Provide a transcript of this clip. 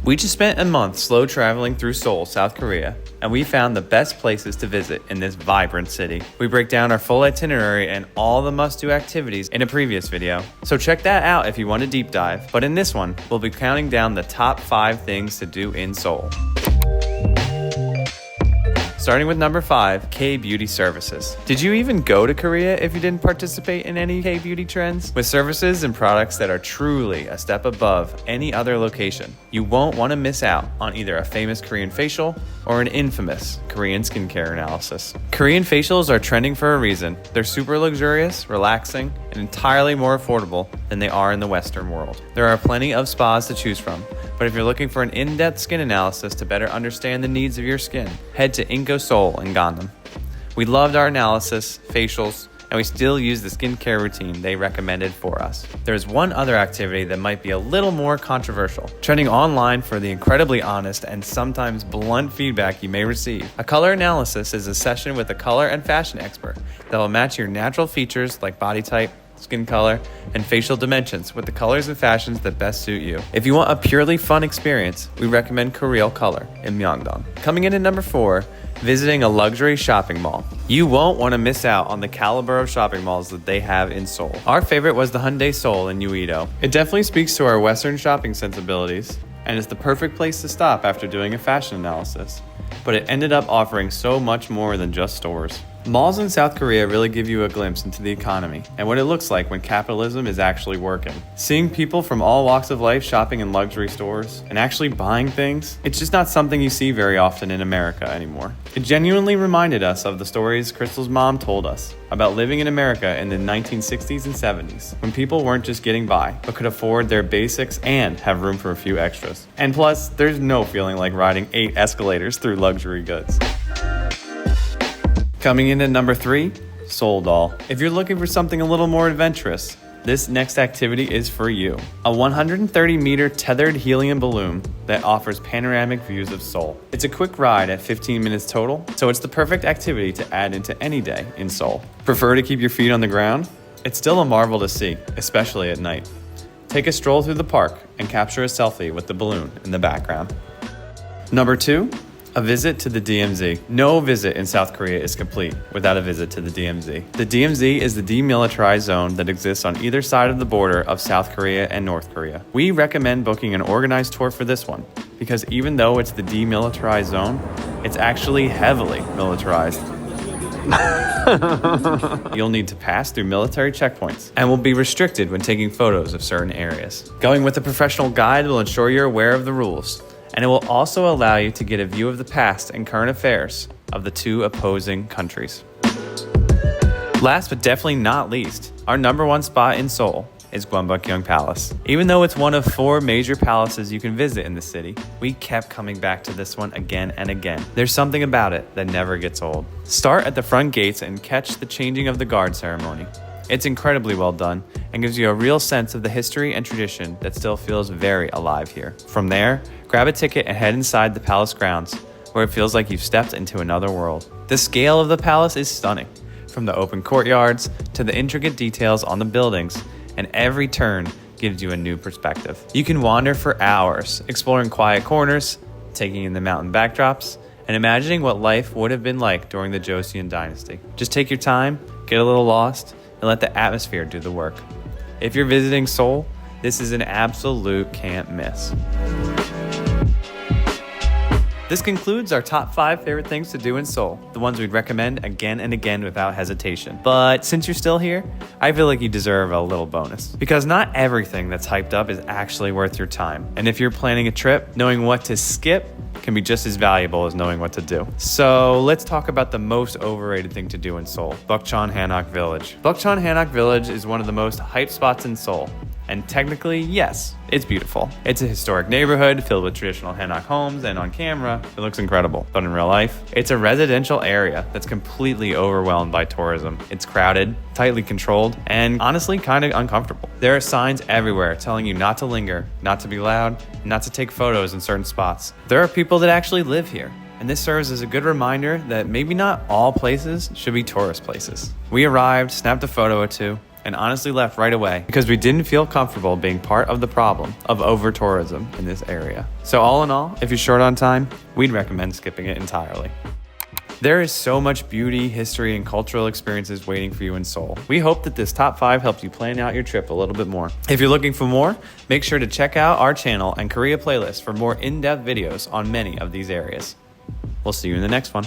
We just spent a month slow traveling through Seoul, South Korea, and we found the best places to visit in this vibrant city. We break down our full itinerary and all the must-do activities in a previous video, so check that out if you want a deep dive. But in this one, we'll be counting down the top 5 things to do in Seoul. Starting with number 5, K-beauty services. Did you even go to Korea if you didn't participate in any K-beauty trends? With services and products that are truly a step above any other location, you won't want to miss out on either a famous Korean facial or an infamous Korean skincare analysis. Korean facials are trending for a reason. They're super luxurious, relaxing, and entirely more affordable than they are in the Western world. There are plenty of spas to choose from, but if you're looking for an in-depth skin analysis to better understand the needs of your skin, head to Seoul in Gangnam. We loved our analysis, facials, and we still use the skincare routine they recommended for us. There's one other activity that might be a little more controversial, trending online for the incredibly honest and sometimes blunt feedback you may receive. A color analysis is a session with a color and fashion expert that will match your natural features like body type, skin color, and facial dimensions with the colors and fashions that best suit you. If you want a purely fun experience, we recommend Koreal Color in Myeongdong. Coming in at number 4, visiting a luxury shopping mall. You won't want to miss out on the caliber of shopping malls that they have in Seoul. Our favorite was the Hyundai Seoul in Uido. It definitely speaks to our Western shopping sensibilities, and is the perfect place to stop after doing a fashion analysis. But it ended up offering so much more than just stores. Malls in South Korea really give you a glimpse into the economy and what it looks like when capitalism is actually working. Seeing people from all walks of life shopping in luxury stores and actually buying things, it's just not something you see very often in America anymore. It genuinely reminded us of the stories Crystal's mom told us about living in America in the 1960s and 70s, when people weren't just getting by, but could afford their basics and have room for a few extras. And plus, there's no feeling like riding 8 escalators through luxury goods. Coming in at number 3, Seouldal. If you're looking for something a little more adventurous, this next activity is for you. A 130-meter tethered helium balloon that offers panoramic views of Seoul. It's a quick ride at 15 minutes total, so it's the perfect activity to add into any day in Seoul. Prefer to keep your feet on the ground? It's still a marvel to see, especially at night. Take a stroll through the park and capture a selfie with the balloon in the background. Number 2, a visit to the DMZ. No visit in South Korea is complete without a visit to the DMZ. The DMZ is the demilitarized zone that exists on either side of the border of South Korea and North Korea. We recommend booking an organized tour for this one, because even though it's the demilitarized zone, it's actually heavily militarized. You'll need to pass through military checkpoints and will be restricted when taking photos of certain areas. Going with a professional guide will ensure you're aware of the rules, and it will also allow you to get a view of the past and current affairs of the 2 opposing countries. Last but definitely not least, our number 1 spot in Seoul is Gyeongbokgung Palace. Even though it's one of 4 major palaces you can visit in the city, we kept coming back to this one again and again. There's something about it that never gets old. Start at the front gates and catch the changing of the guard ceremony. It's incredibly well done and gives you a real sense of the history and tradition that still feels very alive here. From there, grab a ticket and head inside the palace grounds, where it feels like you've stepped into another world. The scale of the palace is stunning, from the open courtyards to the intricate details on the buildings, and every turn gives you a new perspective. You can wander for hours, exploring quiet corners, taking in the mountain backdrops, and imagining what life would have been like during the Joseon dynasty. Just take your time, get a little lost, and let the atmosphere do the work. If you're visiting Seoul, this is an absolute can't miss. This concludes our top 5 favorite things to do in Seoul, the ones we'd recommend again and again without hesitation. But since you're still here, I feel like you deserve a little bonus. Because not everything that's hyped up is actually worth your time. And if you're planning a trip, knowing what to skip can be just as valuable as knowing what to do. So let's talk about the most overrated thing to do in Seoul, Bukchon Hanok Village. Bukchon Hanok Village is one of the most hyped spots in Seoul. And technically, yes, it's beautiful. It's a historic neighborhood filled with traditional Hanok homes, and on camera, it looks incredible. But in real life, it's a residential area that's completely overwhelmed by tourism. It's crowded, tightly controlled, and honestly kind of uncomfortable. There are signs everywhere telling you not to linger, not to be loud, not to take photos in certain spots. There are people that actually live here, and this serves as a good reminder that maybe not all places should be tourist places. We arrived, snapped a photo or 2, and honestly left right away because we didn't feel comfortable being part of the problem of over-tourism in this area. So all in all, if you're short on time, we'd recommend skipping it entirely. There is so much beauty, history, and cultural experiences waiting for you in Seoul. We hope that this top 5 helped you plan out your trip a little bit more. If you're looking for more, make sure to check out our channel and Korea playlist for more in-depth videos on many of these areas. We'll see you in the next one.